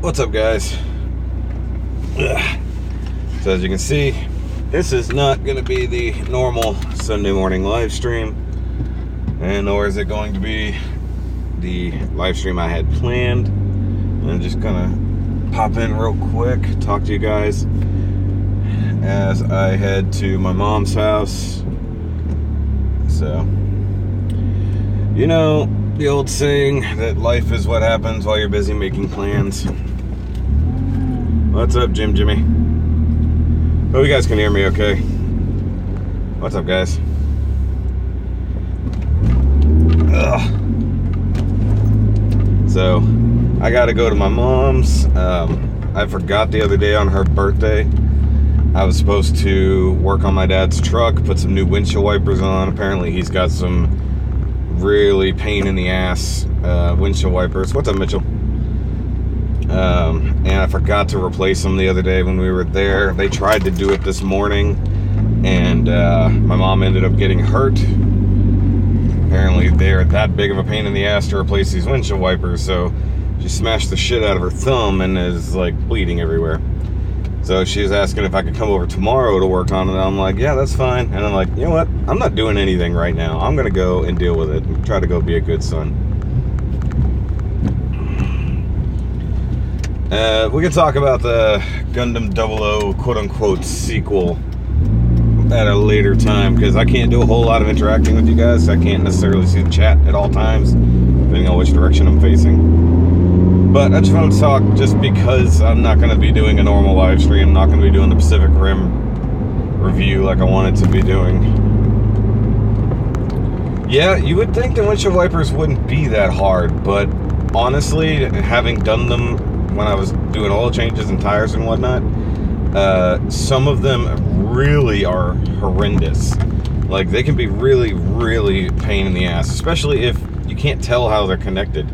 What's up, guys? Ugh. So as you can see, this is not going to be the normal Sunday morning live stream, and nor is it going to be the live stream I had planned. I'm just gonna pop in real quick, talk to you guys as I head to my mom's house. So, you know the old saying that life is what happens while you're busy making plans. What's up, Jimmy? Hope you guys can hear me okay. What's up, guys? Ugh. So, I gotta go to my mom's. I forgot the other day on her birthday. I was supposed to work on my dad's truck, put some new windshield wipers on. Apparently he's got some really pain in the ass windshield wipers. What's up, Mitchell? And I forgot to replace them the other day when we were there. They tried to do it this morning, and my mom ended up getting hurt. Apparently they're that big of a pain in the ass to replace these windshield wipers, so she smashed the shit out of her thumb and is like bleeding everywhere. So she was asking if I could come over tomorrow to work on it. I'm like, yeah, that's fine. And I'm like, you know what? I'm not doing anything right now. I'm gonna go and deal with it and try to go be a good son. We can talk about the Gundam 00 quote-unquote sequel at a later time, because I can't do a whole lot of interacting with you guys. I can't necessarily see the chat at all times, depending on which direction I'm facing. But I just wanted to talk just because I'm not going to be doing a normal live stream. I'm not going to be doing the Pacific Rim review like I wanted to be doing. Yeah, you would think the windshield wipers wouldn't be that hard, but honestly, having done them when I was doing oil changes and tires and whatnot, some of them really are horrendous. Like, they can be really, really pain in the ass, especially if you can't tell how they're connected.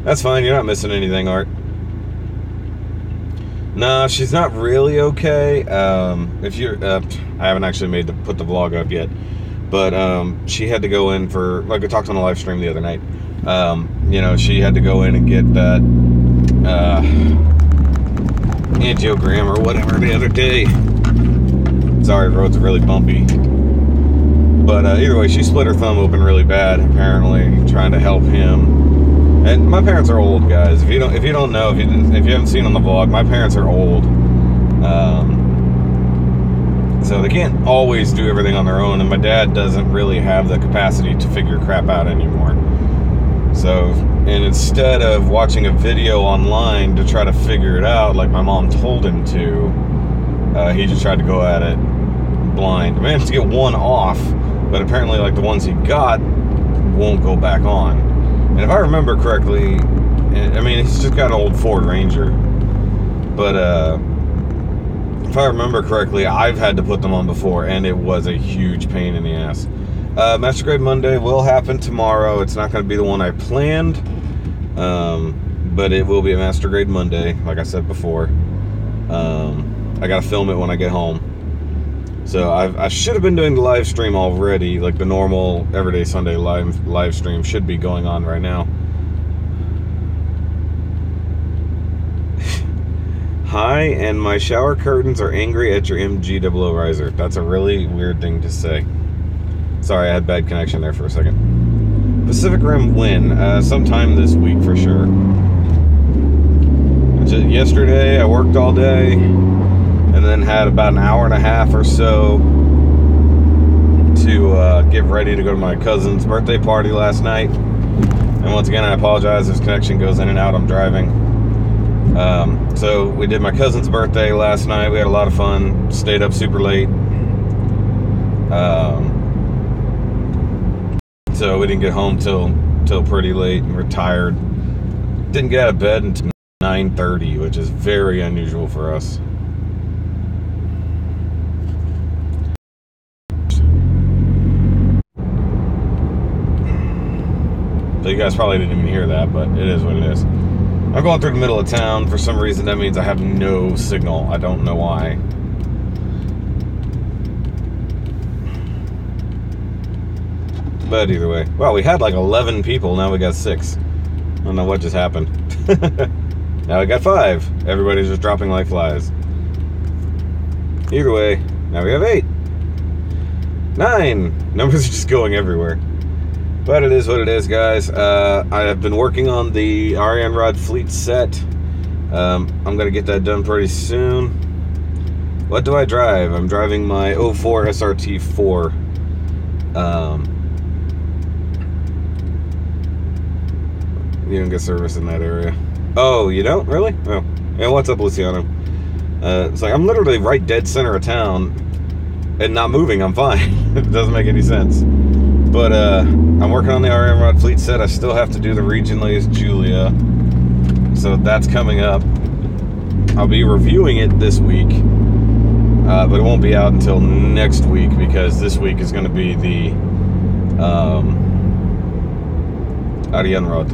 That's fine, you're not missing anything, Art. Nah, she's not really okay. If you're, I haven't actually put the vlog up yet, but she had to go in for, like I talked on a live stream the other night. You know, she had to go in and get that angiogram or whatever the other day. Sorry, the roads are really bumpy. But either way, she split her thumb open really bad, apparently, trying to help him. And my parents are old, guys. If you don't know, if you haven't seen on the vlog, my parents are old. So they can't always do everything on their own, and my dad doesn't really have the capacity to figure crap out anymore. So, and instead of watching a video online to try to figure it out like my mom told him to, he just tried to go at it blind. I managed to get one off, but apparently like the ones he got won't go back on. And if I remember correctly, I mean, he's just got an old Ford Ranger, but if I remember correctly, I've had to put them on before, and it was a huge pain in the ass. Master Grade Monday will happen tomorrow. It's not going to be the one I planned, but it will be a Master Grade Monday, like I said before. I got to film it when I get home. So I should have been doing the live stream already, like the normal Everyday Sunday live stream should be going on right now. Hi, and my shower curtains are angry at your MG00 riser. That's a really weird thing to say. Sorry, I had bad connection there for a second. Pacific Rim win, sometime this week for sure. Just yesterday, I worked all day, and then had about an hour and a half or so to get ready to go to my cousin's birthday party last night. And once again, I apologize if connection goes in and out. I'm driving. So we did my cousin's birthday last night. We had a lot of fun. Stayed up super late. So we didn't get home till pretty late, and we're tired. Didn't get out of bed until 9:30, which is very unusual for us. So you guys probably didn't even hear that, but it is what it is. I'm going through the middle of town. For some reason, that means I have no signal. I don't know why. But either way. Well, we had like 11 people. Now we got 6. don't know what just happened. Now I got 5. Everybody's just dropping like flies. Either way, now we have 8. 9. Numbers are just going everywhere. But it is what it is, guys. I have been working on the Ariane Rod Fleet set. I'm going to get that done pretty soon. What do I drive? I'm driving my 04 SRT4. You don't get service in that area. Oh, you don't? Really? Oh. Yeah, what's up, Luciano? It's like, I'm literally right dead center of town and not moving. I'm fine. It doesn't make any sense. But I'm working on the Ariane Rod Fleet set. I still have to do the Region Julia. So that's coming up. I'll be reviewing it this week. But it won't be out until next week, because this week is going to be the Ariane Rod.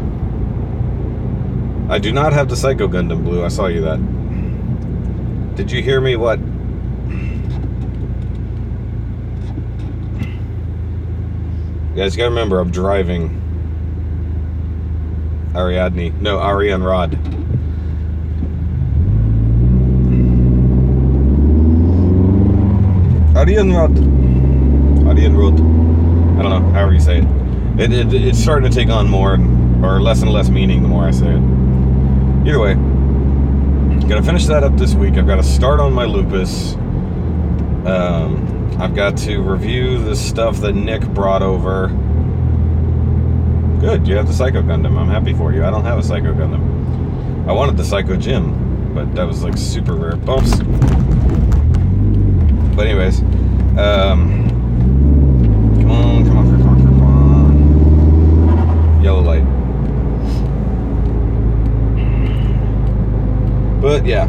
I do not have the Psycho Gundam Blue. I saw you that. Did you hear me? What? You guys gotta remember, I'm driving Ariadne. No, Ariane Rod. Ariane Rod. Ariane Rod. I don't know, however you say it. It's starting to take on more, or less and less meaning the more I say it. Either way, gotta finish that up this week. I've got to start on my Lupus. I've got to review the stuff that Nick brought over. Good, you have the Psycho Gundam. I'm happy for you. I don't have a Psycho Gundam. I wanted the Psycho Gym, but that was like super rare. Bumps. But anyways, come on. Yellow light. But yeah,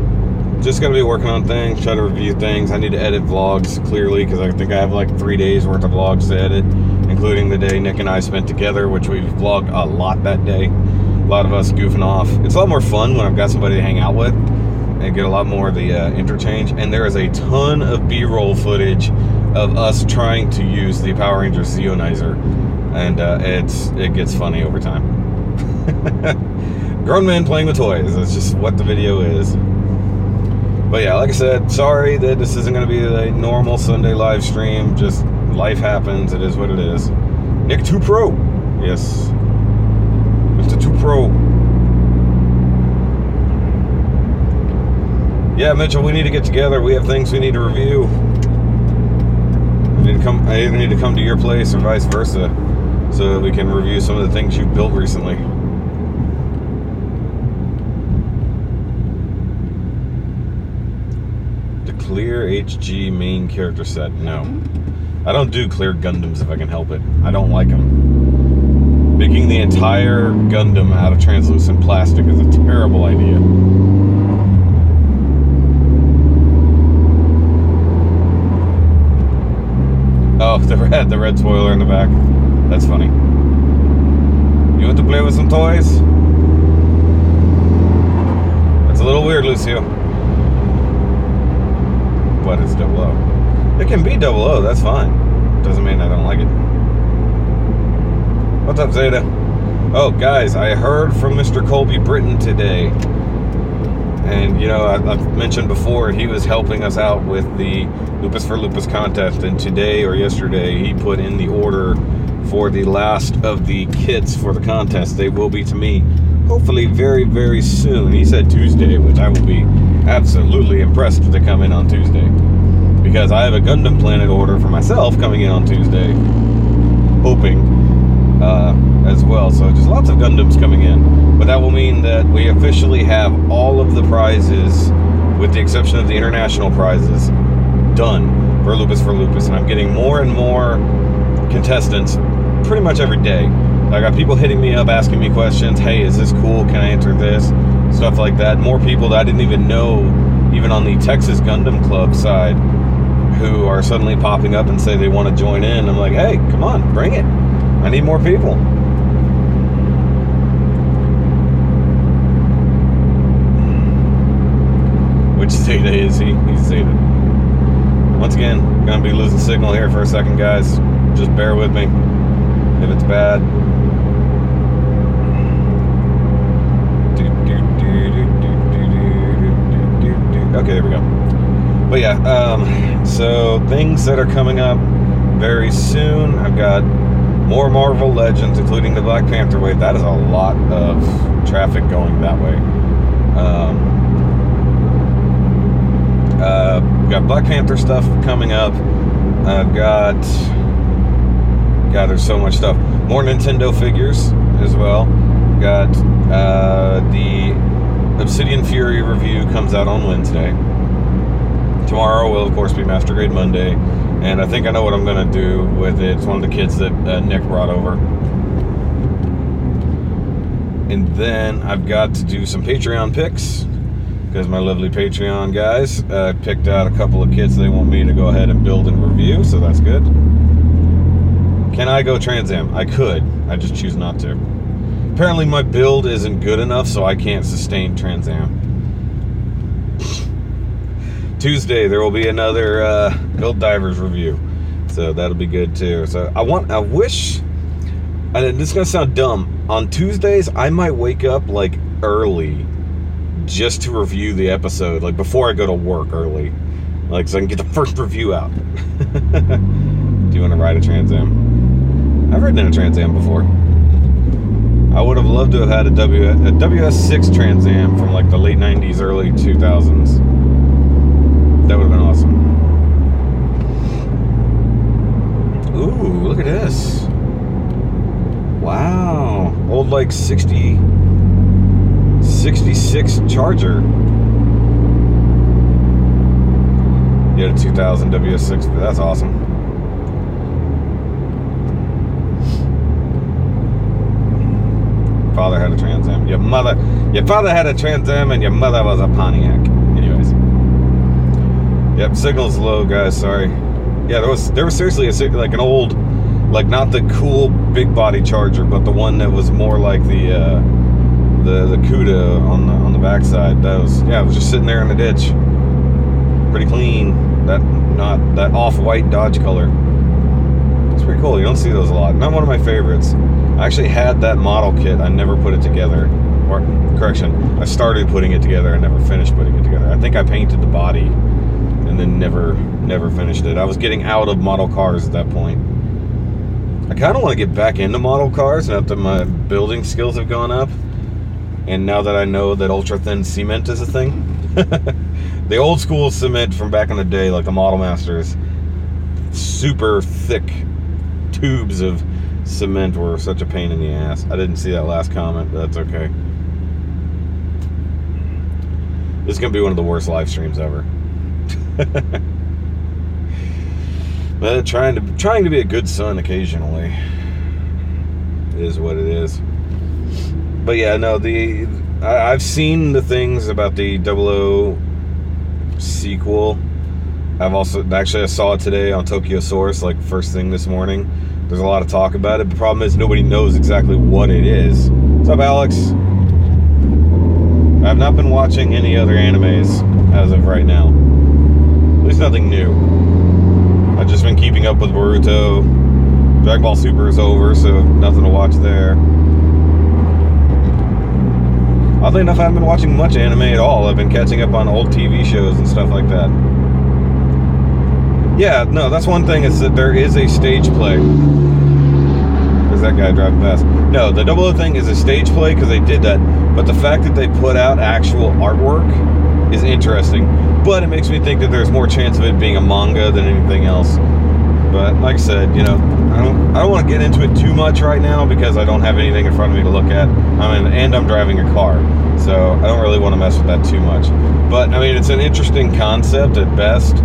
just gotta be working on things, try to review things. I need to edit vlogs clearly, because I think I have like 3 days worth of vlogs to edit, including the day Nick and I spent together, which we vlogged a lot that day. A lot of us goofing off. It's a lot more fun when I've got somebody to hang out with and get a lot more of the interchange. And there is a ton of B-roll footage of us trying to use the Power Rangers Zeonizer, and it gets funny over time. Grown men playing with toys. That's just what the video is. But yeah, like I said, sorry that this isn't going to be a normal Sunday live stream. Just life happens. It is what it is. Nick 2 Pro. Yes. Mr. 2 Pro. Yeah, Mitchell, we need to get together. We have things we need to review. I either need to come to your place or vice versa, so that we can review some of the things you've built recently. Clear HG main character set. No. I don't do clear Gundams if I can help it. I don't like them. Making the entire Gundam out of translucent plastic is a terrible idea. Oh, the red spoiler in the back. That's funny. You want to play with some toys? That's a little weird, Lucio. But it's 00. It can be 00, that's fine. Doesn't mean I don't like it. What's up, Zeta? Oh, guys, I heard from Mr. Colby Britton today. And, you know, I've mentioned before, he was helping us out with the Lupus for Lupus contest. And today or yesterday, he put in the order for the last of the kits for the contest. They will be to me, hopefully very, very soon. He said Tuesday, which I will be absolutely impressed if they come in on Tuesday, because I have a Gundam Planet order for myself coming in on Tuesday, hoping as well. So just lots of Gundams coming in, but that will mean that we officially have all of the prizes, with the exception of the international prizes, done for Lupus, and I'm getting more and more contestants pretty much every day. I got people hitting me up, asking me questions. Hey, is this cool? Can I enter this? Stuff like that. More people that I didn't even know, even on the Texas Gundam Club side, who are suddenly popping up and say they want to join in. I'm like, hey, come on, bring it. I need more people. Which Zeta is he? He's Zeta. Once again, gonna be losing signal here for a second, guys. Just bear with me if it's bad. But yeah, so things that are coming up very soon. I've got more Marvel Legends, including the Black Panther wave. That is a lot of traffic going that way. Got Black Panther stuff coming up. I've got... God, there's so much stuff. More Nintendo figures as well. Got the Obsidian Fury review comes out on Wednesday. Tomorrow will, of course, be Master Grade Monday. And I think I know what I'm going to do with it. It's one of the kids that Nick brought over. And then I've got to do some Patreon picks, because my lovely Patreon guys picked out a couple of kits they want me to go ahead and build and review, so that's good. Can I go Trans Am? I could. I just choose not to. Apparently my build isn't good enough, so I can't sustain Trans Am. Tuesday there will be another Build Divers review, so that'll be good too. So I wish, and this is gonna sound dumb, on Tuesdays I might wake up like early just to review the episode, like before I go to work early, like so I can get the first review out. Do you want to ride a Trans Am? I've ridden in a Trans Am before. I would have loved to have had a WS6 Trans Am from like the late 90s, early 2000s. That would have been awesome. Ooh, look at this. Wow. Old like 66 Charger. Yeah, the 2000 WS6. That's awesome. Father had a Trans Am. Your father had a Trans Am and your mother was a Pontiac. Anyways. Yep, signal's low, guys. Sorry. Yeah, there was seriously like an old, like not the cool big body Charger, but the one that was more like the Cuda on the backside. That was, yeah, it was just sitting there in the ditch, pretty clean. Not that off-white Dodge color. It's pretty cool. You don't see those a lot. Not one of my favorites. I actually had that model kit. I never put it together. Or correction, I started putting it together. I never finished putting it together. I think I painted the body and then never finished it. I was getting out of model cars at that point. I kind of want to get back into model cars now that my building skills have gone up, and now that I know that ultra thin cement is a thing. The old school cement from back in the day, like the Model Masters, super thick tubes of cement were such a pain in the ass. I didn't see that last comment, but that's okay. This is gonna be one of the worst live streams ever. But trying to be a good son occasionally is what it is. But yeah, no, I've seen the things about the 00 sequel. I saw it today on Tokyo Source, like first thing this morning. There's a lot of talk about it. The problem is nobody knows exactly what it is. What's up, Alex? I've not been watching any other animes as of right now. At least nothing new. I've just been keeping up with Boruto. Dragon Ball Super is over, so nothing to watch there. Oddly enough, I haven't been watching much anime at all. I've been catching up on old TV shows and stuff like that. Yeah, no, that's one thing, is that there is a stage play. There's that guy driving past. No, the 00 thing is a stage play because they did that. But the fact that they put out actual artwork is interesting. But it makes me think that there's more chance of it being a manga than anything else. But like I said, you know, I don't want to get into it too much right now because I don't have anything in front of me to look at. And I'm driving a car, so I don't really want to mess with that too much. But I mean, it's an interesting concept at best.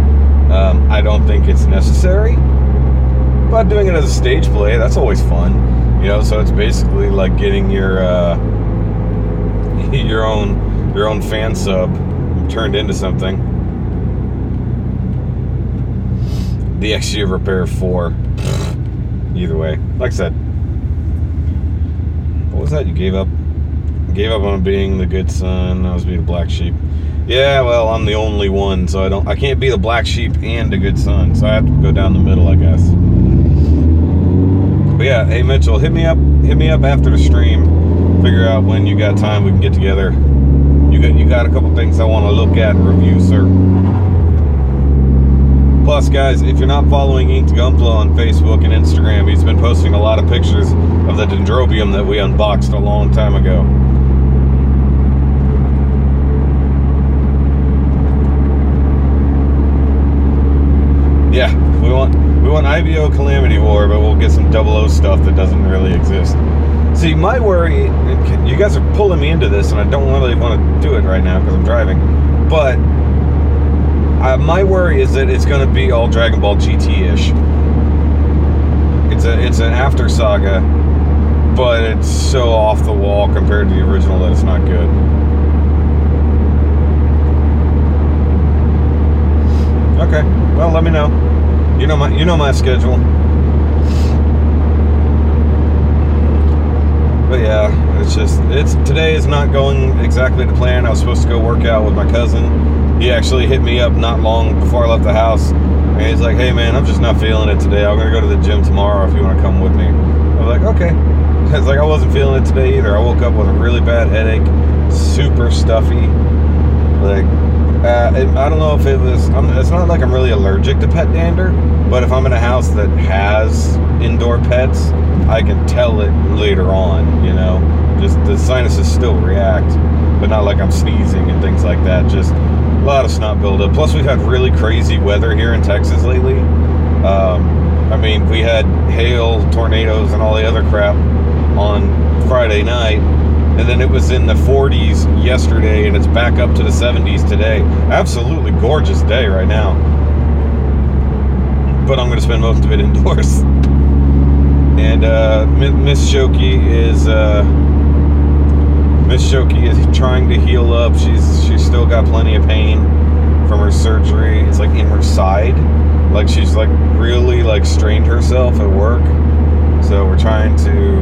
I don't think it's necessary, but doing it as a stage play, that's always fun, you know. So it's basically like getting your own fan sub turned into something. The XG Repair 4. Either way, like I said, what was that? You gave up on being the good son. I was being the black sheep. Yeah, well, I'm the only one, so I can't be the black sheep and a good son, so I have to go down the middle, I guess. But yeah, hey Mitchell, hit me up after the stream. Figure out when you got time, we can get together. You got a couple things I want to look at and review, sir. Plus, guys, if you're not following Inked Gunpla on Facebook and Instagram, he's been posting a lot of pictures of the Dendrobium that we unboxed a long time ago. Yeah, we want IBO Calamity War, but we'll get some 00 stuff that doesn't really exist. See, my worry, you guys are pulling me into this, and I don't really want to do it right now because I'm driving, but my worry is that it's going to be all Dragon Ball GT-ish. It's an after saga, but it's so off the wall compared to the original that it's not good. Okay, well, let me know. You know my schedule. But yeah, today is not going exactly to plan. I was supposed to go work out with my cousin. He actually hit me up not long before I left the house, and he's like, "Hey man, I'm just not feeling it today. I'm gonna go to the gym tomorrow if you want to come with me." I was like, "Okay." It's like I wasn't feeling it today either. I woke up with a really bad headache, super stuffy. Like, I don't know if it's not like I'm really allergic to pet dander, but if I'm in a house that has indoor pets, I can tell it later on, you know. Just the sinuses still react, but not like I'm sneezing and things like that. Just a lot of snot buildup. Plus, we've had really crazy weather here in Texas lately. I mean, we had hail, tornadoes, and all the other crap on Friday night. And then it was in the 40s yesterday, and it's back up to the 70s today. Absolutely gorgeous day right now. But I'm going to spend most of it indoors. And Miss Shoki is trying to heal up. She's still got plenty of pain from her surgery. It's like in her side. Like she's like really like strained herself at work. So we're trying to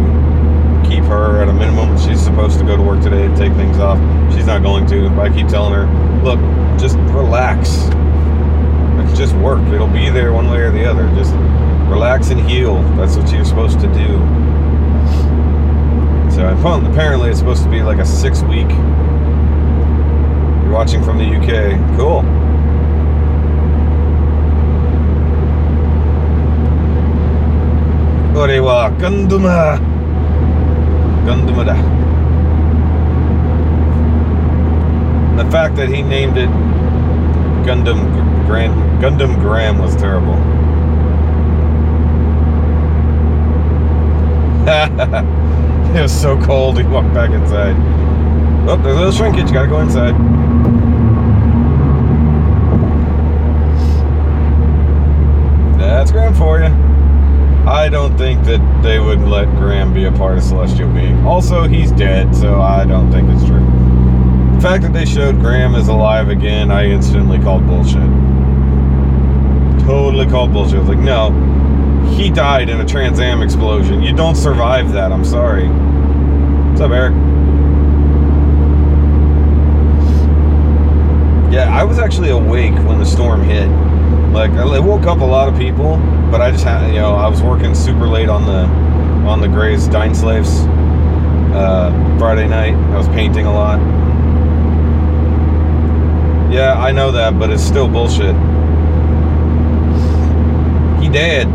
keep her at a minimum. She's supposed to go to work today and take things off. She's not going to. But I keep telling her, look, just relax. Just work. It'll be there one way or the other. Just relax and heal. That's what you're supposed to do. So apparently it's supposed to be like a 6-week. You're watching from the UK. Cool. Orewa Gundama. Gundamada. The fact that he named it Gundam Graham was terrible. It was so cold, he walked back inside. Oh, there's a little shrinkage, gotta go inside. That's Graham for you. I don't think that they would let Graham be a part of Celestial Being. Also, he's dead, so I don't think it's true. The fact that they showed Graham is alive again, I instantly called bullshit. Totally called bullshit. I was like, no. He died in a Trans Am explosion. You don't survive that. I'm sorry. What's up, Eric? Yeah, I was actually awake when the storm hit. Like, it woke up a lot of people, but I just had, you know, I was working super late on the Grey's Dine Slaves Friday night. I was painting a lot. Yeah, I know that, but it's still bullshit. He dead.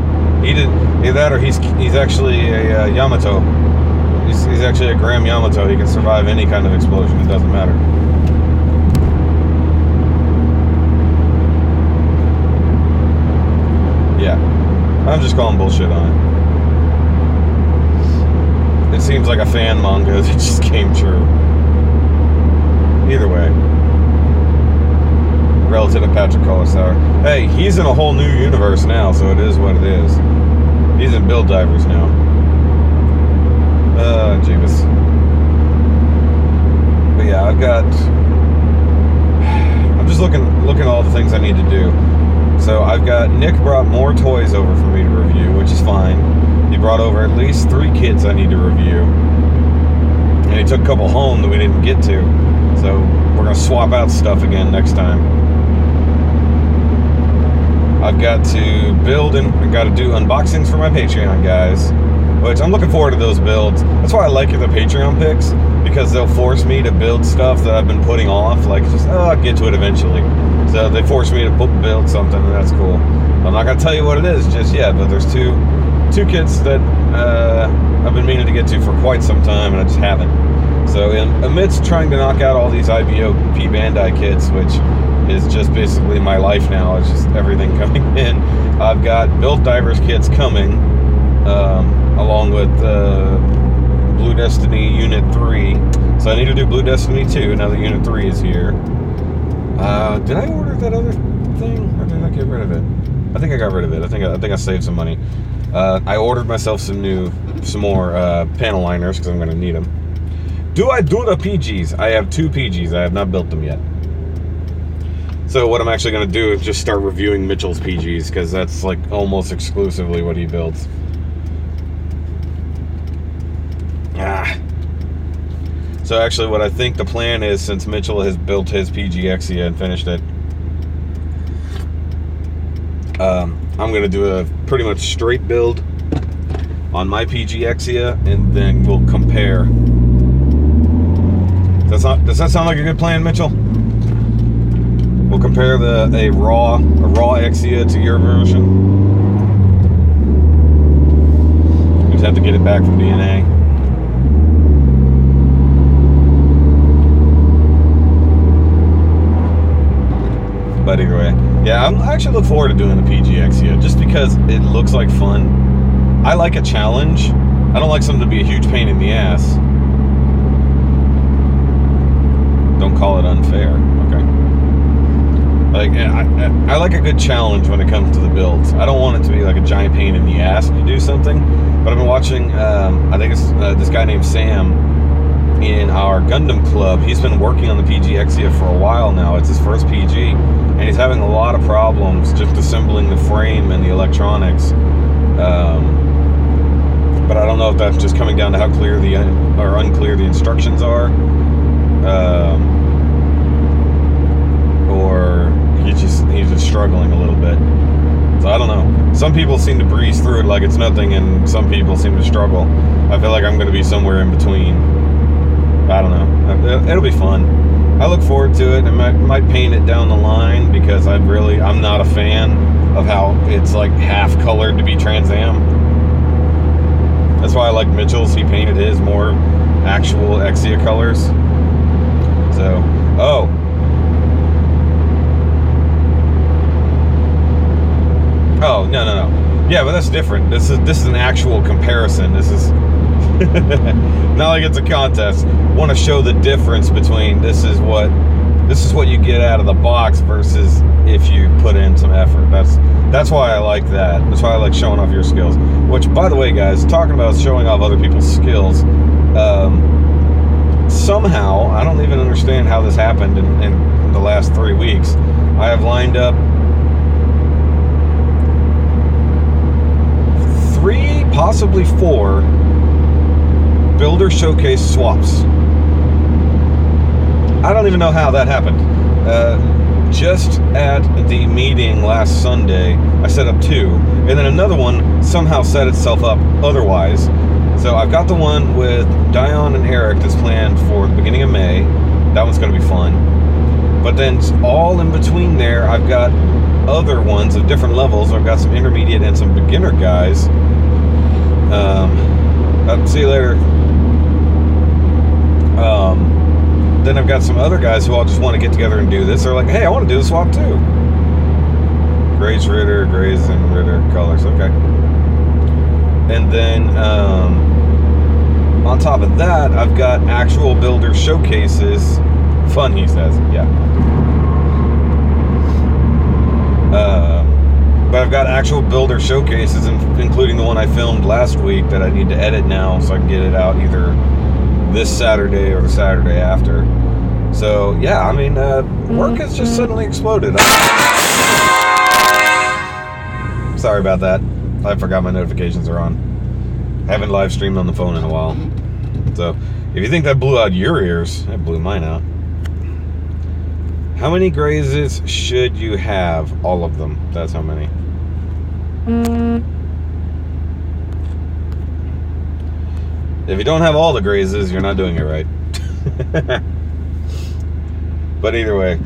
He did either that, or he's actually a Yamato. He's actually a Graham Yamato. He can survive any kind of explosion. It doesn't matter. Yeah, I'm just calling bullshit on it. It seems like a fan manga that just came true. Either way. Relative to Patrick Colasar. Hey, he's in a whole new universe now, so it is what it is. He's in Build Divers now. Jeebus. But yeah, I'm just looking at all the things I need to do. So I've got, Nick brought more toys over for me to review, which is fine. He brought over at least 3 kits I need to review. And he took a couple home that we didn't get to. So we're going to swap out stuff again next time. I've got to build and I've got to do unboxings for my Patreon guys, which I'm looking forward to those builds. That's why I like the Patreon picks, because they'll force me to build stuff that I've been putting off, like just, oh, I'll get to it eventually. So they force me to build something, and that's cool. I'm not gonna tell you what it is just yet, but there's two kits that I've been meaning to get to for quite some time, and I just haven't. So amidst trying to knock out all these IBO P Bandai kits, which is just basically my life now, it's just everything coming in, I've got Build Divers kits coming, along with Blue Destiny Unit 3. So I need to do Blue Destiny 2 now that Unit 3 is here. Did I order that other thing, or did I get rid of it? I think I got rid of it. I think I saved some money. I ordered myself some more panel liners because I'm going to need them. Do I do the PGs? I have 2 PGs. I have not built them yet. So what I'm actually going to do is just start reviewing Mitchell's PGs, because that's like almost exclusively what he builds. So actually what I think the plan is, since Mitchell has built his PG Exia and finished it, I'm going to do a pretty much straight build on my PG Exia, and then we'll compare. Does that sound like a good plan, Mitchell? We'll compare a raw Exia to your version. You just have to get it back from DNA. But either way, yeah, I actually look forward to doing the PG Exia just because it looks like fun. I like a challenge. I don't like something to be a huge pain in the ass. Don't call it unfair, okay? Like, I like a good challenge when it comes to the builds. I don't want it to be like a giant pain in the ass to do something. But I've been watching, I think it's this guy named Sam in our Gundam club. He's been working on the PG Exia for a while now. It's his first PG, and he's having a lot of problems just assembling the frame and the electronics. But I don't know if that's just coming down to how clear or unclear the instructions are, or he's just struggling a little bit. So I don't know. Some people seem to breeze through it like it's nothing, and some people seem to struggle. I feel like I'm going to be somewhere in between. I don't know. It'll be fun. I look forward to it. I might paint it down the line, because I'm not a fan of how it's like half colored to be Trans Am. That's why I like Mitchell's. He painted his more actual Exia colors. So, oh. Oh, no. Yeah, but that's different. This is an actual comparison. This is not like it's a contest. Want to show the difference between this is what you get out of the box versus if you put in some effort. That's why I like that. That's why I like showing off your skills. Which, by the way, guys, talking about showing off other people's skills, somehow, I don't even understand how this happened in the last 3 weeks, I have lined up 3, possibly 4 Builder Showcase swaps. I don't even know how that happened. Just at the meeting last Sunday, I set up 2, and then another one somehow set itself up otherwise. So I've got the one with Dion and Eric that's planned for the beginning of May. That one's going to be fun. But then all in between there, I've got other ones of different levels. I've got some intermediate and some beginner guys. See you later. Then I've got some other guys who all just want to get together and do this. They're like, hey, I want to do the swap too. Grace Ritter, Grays and Ritter colors, okay. And then on top of that, I've got actual builder showcases. Fun, he says, yeah. But I've got actual builder showcases, including the one I filmed last week that I need to edit now so I can get it out either this Saturday or the Saturday after. So yeah, I mean, work has just suddenly exploded. Sorry about that. I forgot my notifications are on. I haven't live streamed on the phone in a while. So if you think that blew out your ears, it blew mine out. How many grazes should you have? All of them. That's how many. If you don't have all the grazes, you're not doing it right. But either way,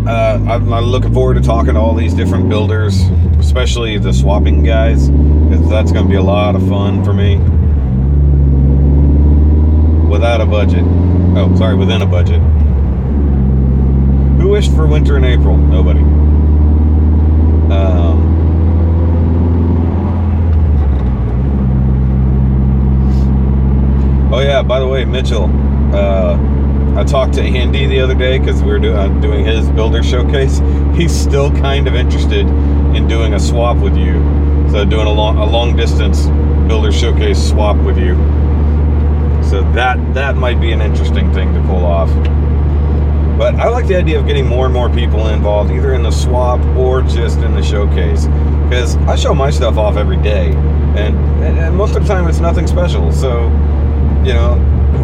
I'm looking forward to talking to all these different builders, especially the swapping guys, because that's going to be a lot of fun for me. Without a budget. Oh, sorry, within a budget. Who wished for winter in April? Nobody. Oh yeah, by the way, Mitchell, I talked to Andy the other day because we were doing his builder showcase. He's still kind of interested in doing a swap with you. So doing a long distance builder showcase swap with you. So that might be an interesting thing to pull off. But I like the idea of getting more and more people involved, either in the swap or just in the showcase. Because I show my stuff off every day, and most of the time it's nothing special. So, you know,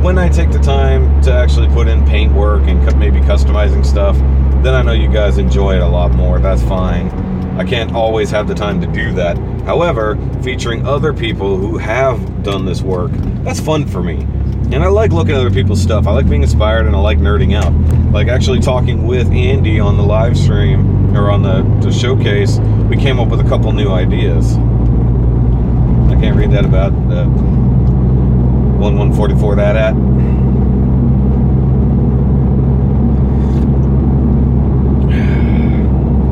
when I take the time to actually put in paint work and maybe customizing stuff, then I know you guys enjoy it a lot more. That's fine. I can't always have the time to do that. However, featuring other people who have done this work, that's fun for me. And I like looking at other people's stuff. I like being inspired, and I like nerding out. Like actually talking with Andy on the live stream, or on the showcase, we came up with a couple new ideas. I can't read that about 144 that at.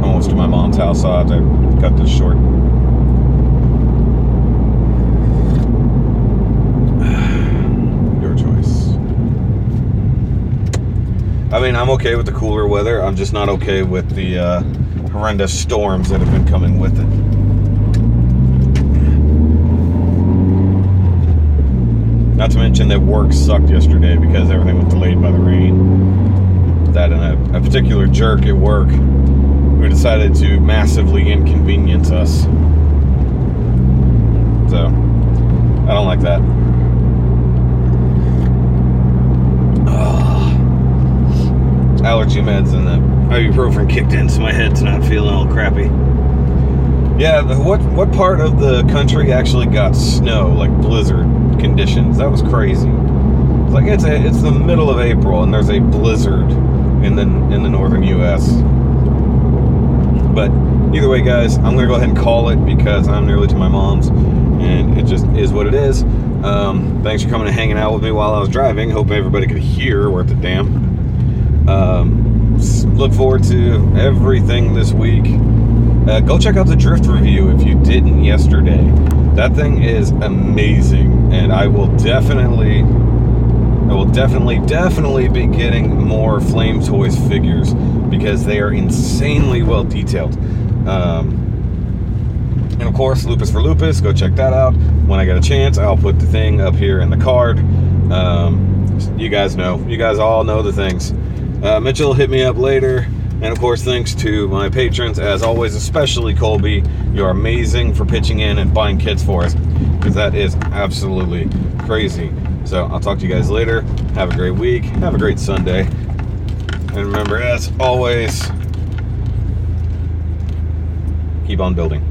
Almost to my mom's house, so I have to cut this short. I mean, I'm okay with the cooler weather. I'm just not okay with the horrendous storms that have been coming with it. Not to mention that work sucked yesterday because everything was delayed by the rain. That and a particular jerk at work who decided to massively inconvenience us. So, I don't like that. Allergy meds and the ibuprofen kicked in, so my head's not feeling all crappy. Yeah, what part of the country actually got snow, like blizzard conditions? That was crazy. It's like it's the middle of April and there's a blizzard in the northern U.S. But either way, guys, I'm gonna go ahead and call it because I'm nearly to my mom's, and it just is what it is. Thanks for coming and hanging out with me while I was driving. Hope everybody could hear worth a damn. Look forward to everything this week. Go check out the drift review if you didn't yesterday. That thing is amazing, and I will definitely be getting more Flame Toys figures because they are insanely well detailed. And of course, Lupus for Lupus, go check that out when I get a chance. I'll put the thing up here in the card. You guys all know the things. Mitchell hit me up later, and of course thanks to my patrons as always, especially Colby. You're amazing for pitching in and buying kits for us, because that is absolutely crazy. So I'll talk to you guys later. Have a great week, have a great Sunday, and remember, as always, keep on building.